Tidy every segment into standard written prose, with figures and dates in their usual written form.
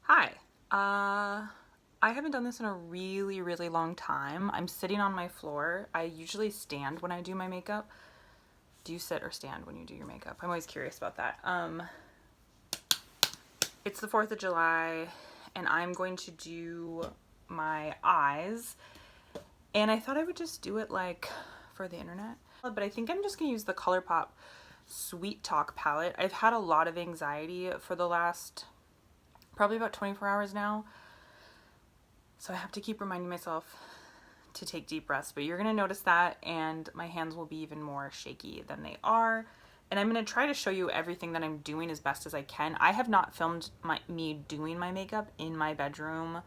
Hi. I haven't done this in a really long time. I'm sitting on my floor. I usually stand when I do my makeup. Do you sit or stand when you do your makeup? I'm always curious about that. It's the 4th of July and I'm going to do my eyes. And I thought I would just do it like for the internet. But I think I'm just gonna use the Colourpop Sweet Talk palette. I've had a lot of anxiety for the last probably about 24 hours now. So I have to keep reminding myself to take deep breaths, but you're gonna notice that, and my hands will be even more shaky than they are. And I'm gonna try to show you everything that I'm doing as best as I can. I have not filmed me doing my makeup in my bedroom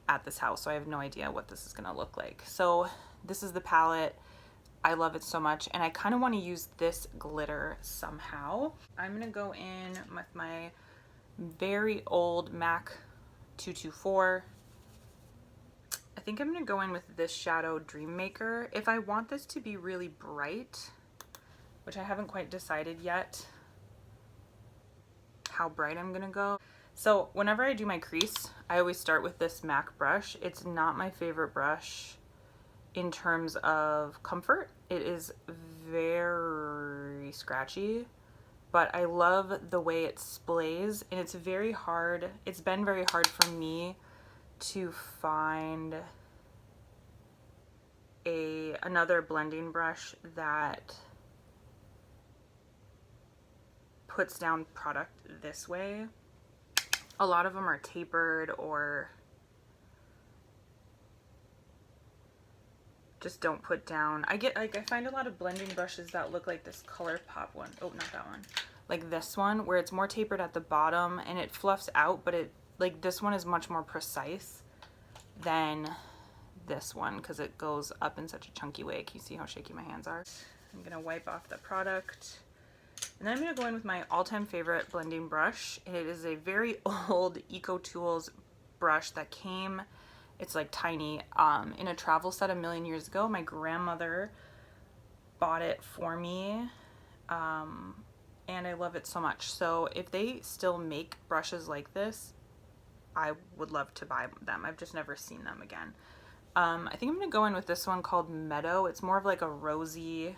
at this house, so I have no idea what this is gonna look like. So this is the palette. I love it so much, and I kind of want to use this glitter somehow. I'm gonna go in with my very old MAC 224. I think I'm gonna go in with this shadow Dream Maker. If I want this to be really bright, which I haven't quite decided yet how bright I'm gonna go. So whenever I do my crease, I always start with this MAC brush. It's not my favorite brush in terms of comfort. It is very scratchy, but I love the way it splays, and it's very hard. It's been very hard for me to find another blending brush that puts down product this way. A lot of them are tapered or just don't put down. I find a lot of blending brushes that look like this Colourpop one. Oh, not that one. Like this one, where it's more tapered at the bottom and it fluffs out, but like this one is much more precise than this one because it goes up in such a chunky way. Can you see how shaky my hands are? I'm gonna wipe off the product, and then I'm gonna go in with my all-time favorite blending brush. It is a very old Eco Tools brush that came, it's like tiny, in a travel set a million years ago. My grandmother bought it for me, and I love it so much. So if they still make brushes like this, I would love to buy them. I've just never seen them again. I think I'm gonna go in with this one called Meadow. It's more of like a rosy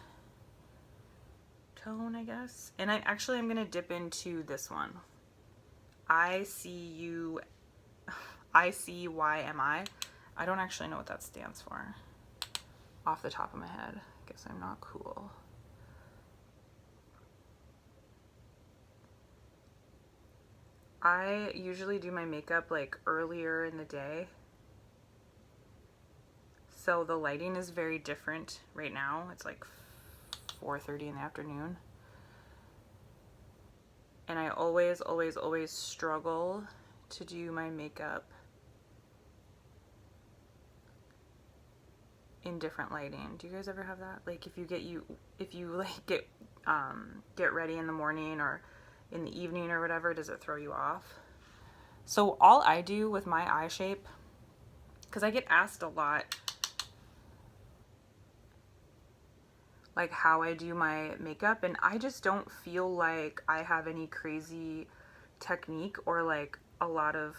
tone, I guess. And I'm gonna dip into this one. ICYMI. I don't actually know what that stands for off the top of my head. I guess I'm not cool. I usually do my makeup like earlier in the day, so the lighting is very different right now. It's like 4:30 in the afternoon, and I always struggle to do my makeup in different lighting. Do you guys ever have that? Like if you like get ready in the morning or in the evening or whatever, does it throw you off? So all I do with my eye shape, because I get asked a lot like how I do my makeup, and I just don't feel like I have any crazy technique or like a lot of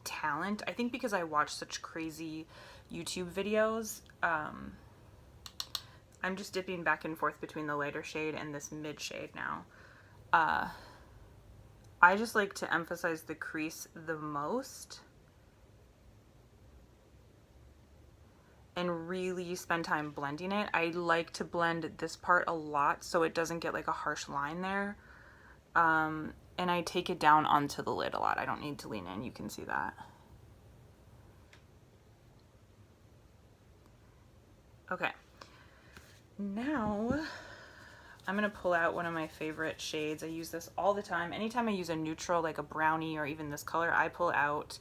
talent. I think because I watch such crazy YouTube videos, I'm just dipping back and forth between the lighter shade and this mid shade now. I just like to emphasize the crease the most and really spend time blending it. I like to blend this part a lot so it doesn't get like a harsh line there. And I take it down onto the lid a lot. I don't need to lean in, you can see that. Okay, now I'm gonna pull out one of my favorite shades. I use this all the time. Anytime I use a neutral, like a brownie or even this color, I pull out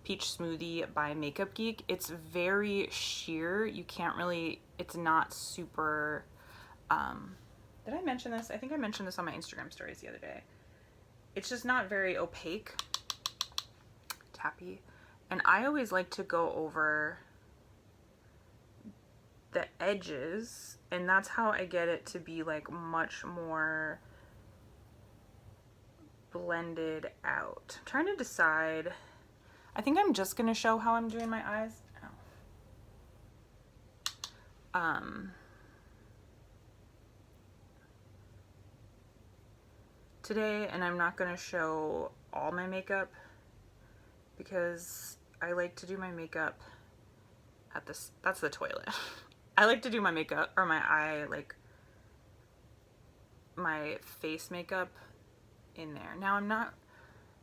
Peach Smoothie by Makeup Geek. It's very sheer. You can't really, it's not super, did I mention this? I think I mentioned this on my Instagram stories the other day. It's just not very opaque, tappy. And I always like to go over the edges, and that's how I get it to be like much more blended out. I'm trying to decide I think I'm just gonna show how I'm doing my eyes. Today, and I'm not gonna show all my makeup because I like to do my makeup at this, that's the toilet. I like to do my makeup, or my eye, like my face makeup in there. Now I'm not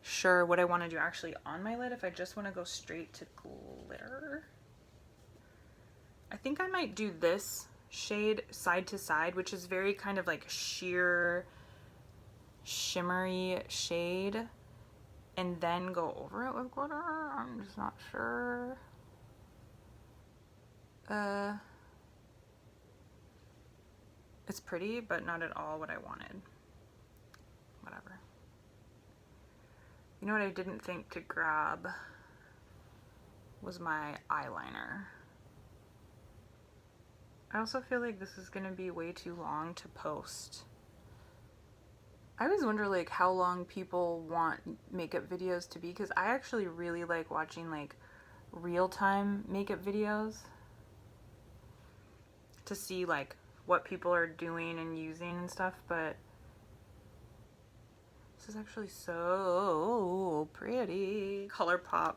sure what I want to do actually on my lid, if I just want to go straight to glitter. I think I might do this shade Side to Side, which is very kind of like sheer shimmery shade, and then go over it with glitter. I'm just not sure. It's pretty, but not at all what I wanted. Whatever. You know what I didn't think to grab was my eyeliner. I also feel like this is gonna be way too long to post. I always wonder like how long people want makeup videos to be, because I actually really like watching like real-time makeup videos to see like what people are doing and using and stuff, but this is actually so pretty. Colourpop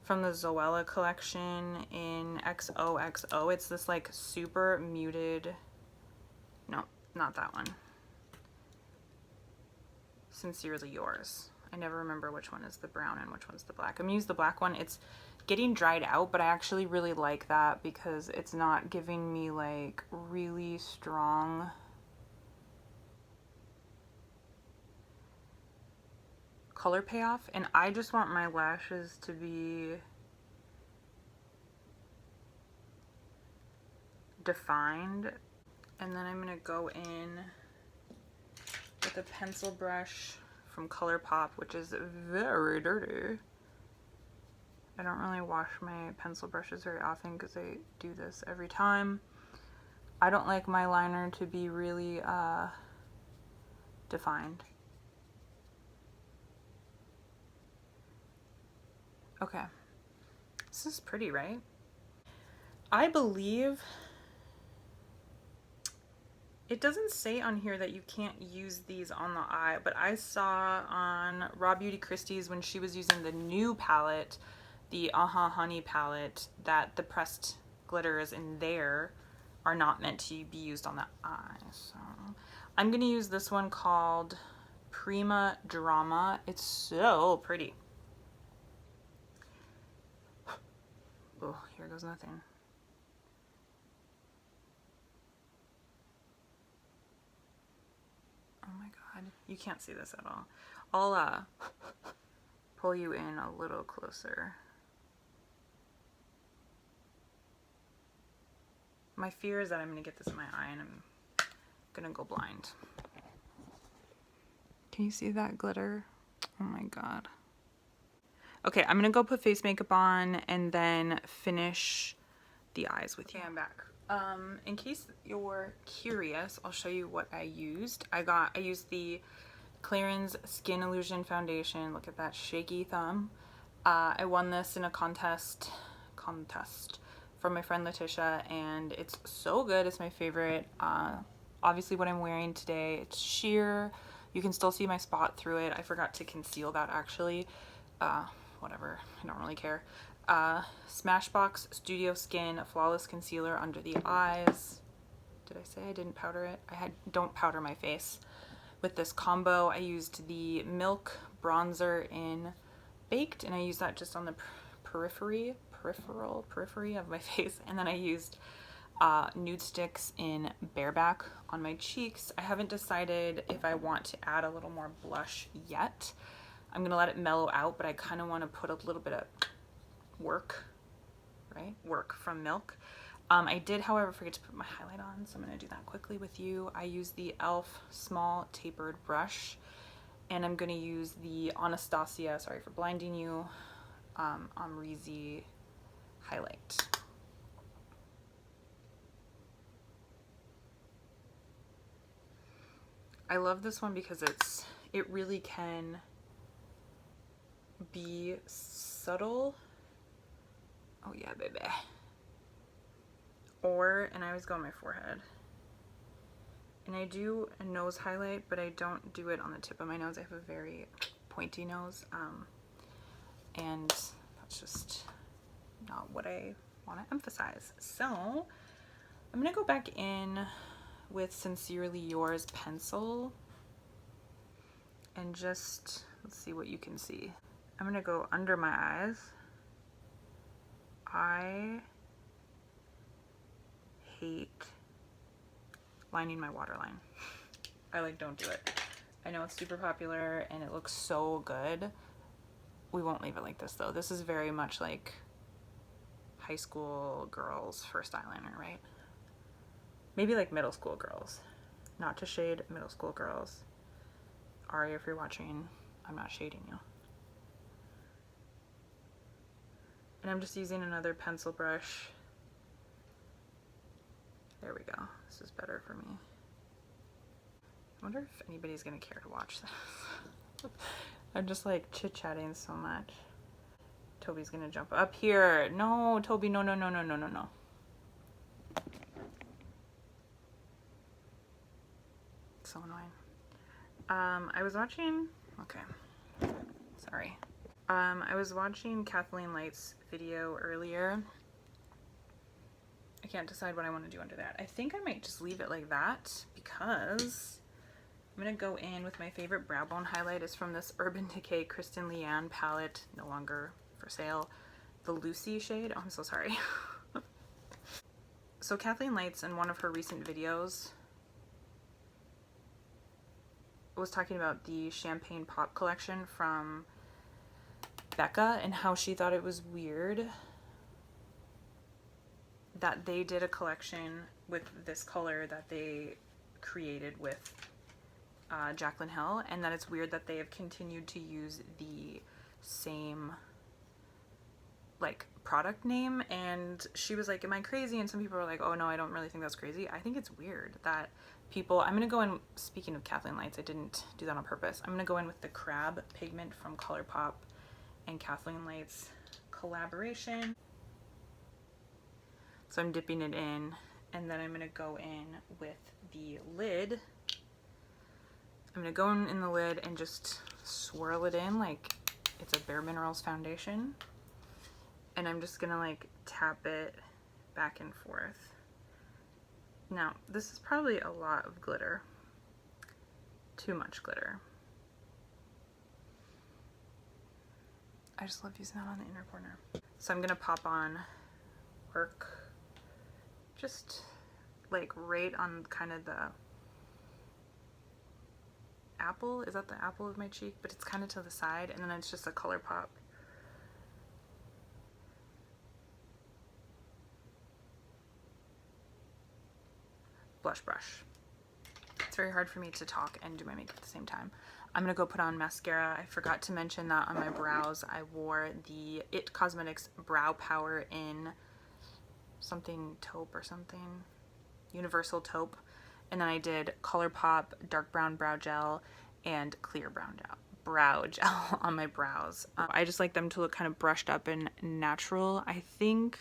from the Zoella collection in XOXO. It's this like super muted, no, not that one. Sincerely Yours. I never remember which one is the brown and which one's the black. I'm gonna use the black one. It's getting dried out, but I actually really like that because it's not giving me like really strong color payoff, and I just want my lashes to be defined. And then I'm gonna go in with a pencil brush from Colourpop, which is very dirty. I don't really wash my pencil brushes very often because I do this every time. I don't like my liner to be really defined. Okay, this is pretty, right? I believe it doesn't say on here that you can't use these on the eye, but I saw on Raw Beauty Christie's when she was using the new palette, the Honey palette, that the pressed glitters in there are not meant to be used on the eye. So I'm gonna use this one called Prima Drama. It's so pretty. Oh, here goes nothing. Oh my god, you can't see this at all. I'll pull you in a little closer. My fear is that I'm gonna get this in my eye and I'm gonna go blind. Can you see that glitter? Oh my god. Okay, I'm gonna go put face makeup on and then finish the eyes with you. Okay, I'm back. In case you're curious, I'll show you what I used. I used the Clarins Skin Illusion Foundation. Look at that shaky thumb. I won this in a contest from my friend Letitia, and it's so good. It's my favorite. Obviously what I'm wearing today, it's sheer. You can still see my spot through it. I forgot to conceal that actually. Whatever, I don't really care. Smashbox Studio Skin Flawless Concealer under the eyes. Did I say I didn't powder it? Don't powder my face. With this combo, I used the Milk Bronzer in Baked, and I used that just on the periphery of my face, and then I used Nude Sticks in Bareback on my cheeks. I haven't decided if I want to add a little more blush yet. I'm gonna let it mellow out, but I kind of want to put a little bit of work from Milk. I did, however, forget to put my highlight on, so I'm gonna do that quickly with you. I use the e.l.f. small tapered brush, and I'm gonna use the Anastasia, sorry for blinding you, Amrezy highlight. I love this one because it really can be subtle, oh yeah, baby. And I always go on my forehead. And I do a nose highlight, but I don't do it on the tip of my nose. I have a very pointy nose, and that's just not what I want to emphasize. So I'm gonna go back in with Sincerely Yours pencil and just, let's see what you can see. I'm gonna go under my eyes. I hate lining my waterline. I like don't do it. I know it's super popular and it looks so good. We won't leave it like this though. This is very much like high school girls' first eyeliner, right? Maybe like middle school girls. Not to shade middle school girls. Ari, if you're watching, I'm not shading you. And I'm just using another pencil brush. There we go. This is better for me. I wonder if anybody's gonna care to watch this. I'm just like chit-chatting so much. Toby's gonna jump up here. No, Toby, no, no, no, no, no, no, no. So annoying. I was watching, okay, sorry. I was watching Kathleen Light's video earlier. I can't decide what I want to do under that. I think I might just leave it like that because I'm going to go in with my favorite brow bone highlight. Is from this Urban Decay Kristen Leanne palette, no longer for sale. The Lucy shade. Oh, I'm so sorry. So Kathleen Light's in one of her recent videos was talking about the Champagne Pop collection from Becca and how she thought it was weird that they did a collection with this color that they created with Jaclyn Hill, and that it's weird that they have continued to use the same like product name. And she was like, am I crazy? And some people were like, oh no, I don't really think that's crazy. I think it's weird that people, I'm gonna go in, speaking of Kathleen Lights, I didn't do that on purpose. I'm gonna go in with the Crab pigment from Colourpop and Kathleen Lights collaboration. So I'm dipping it in, and then I'm gonna go in with the lid. I'm gonna go in the lid and just swirl it in like it's a Bare Minerals foundation. And I'm just gonna like tap it back and forth. Now, this is probably a lot of glitter. Too much glitter. I just love using that on the inner corner. So I'm gonna pop on Work just like right on kind of the apple. Is that the apple of my cheek? But it's kind of to the side, and then it's just a Colourpop. Blush brush. It's very hard for me to talk and do my makeup at the same time. I'm gonna go put on mascara. I forgot to mention that on my brows I wore the IT Cosmetics Brow Power in something taupe or something. Universal taupe. And then I did Colourpop Dark Brown Brow Gel and Clear Brow Gel on my brows. I just like them to look kind of brushed up and natural. I think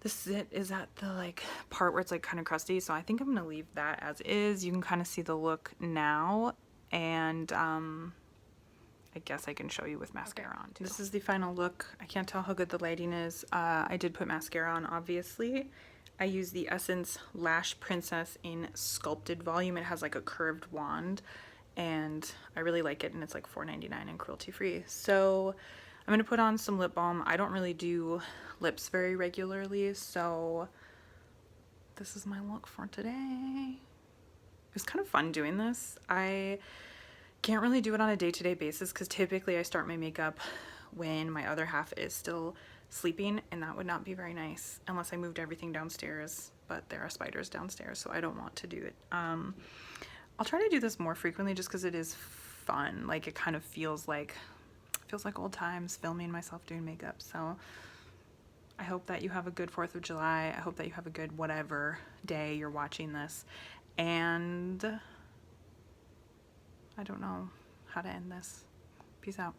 this is at the like part where it's like kind of crusty, so I think I'm gonna leave that as is. You can kind of see the look now, and I guess I can show you with mascara on too. This is the final look. I can't tell how good the lighting is. I did put mascara on, obviously. I use the Essence Lash Princess in Sculpted Volume. It has like a curved wand, and I really like it, and it's like $4.99 and cruelty free. So I'm gonna put on some lip balm. I don't really do lips very regularly, so this is my look for today. It was kind of fun doing this. I can't really do it on a day-to-day basis because typically I start my makeup when my other half is still sleeping, and that would not be very nice unless I moved everything downstairs, but there are spiders downstairs, so I don't want to do it. I'll try to do this more frequently just because it is fun. Like, it kind of feels like old times filming myself doing makeup. So I hope that you have a good 4th of July. I hope that you have a good whatever day you're watching this, and I don't know how to end this. Peace out.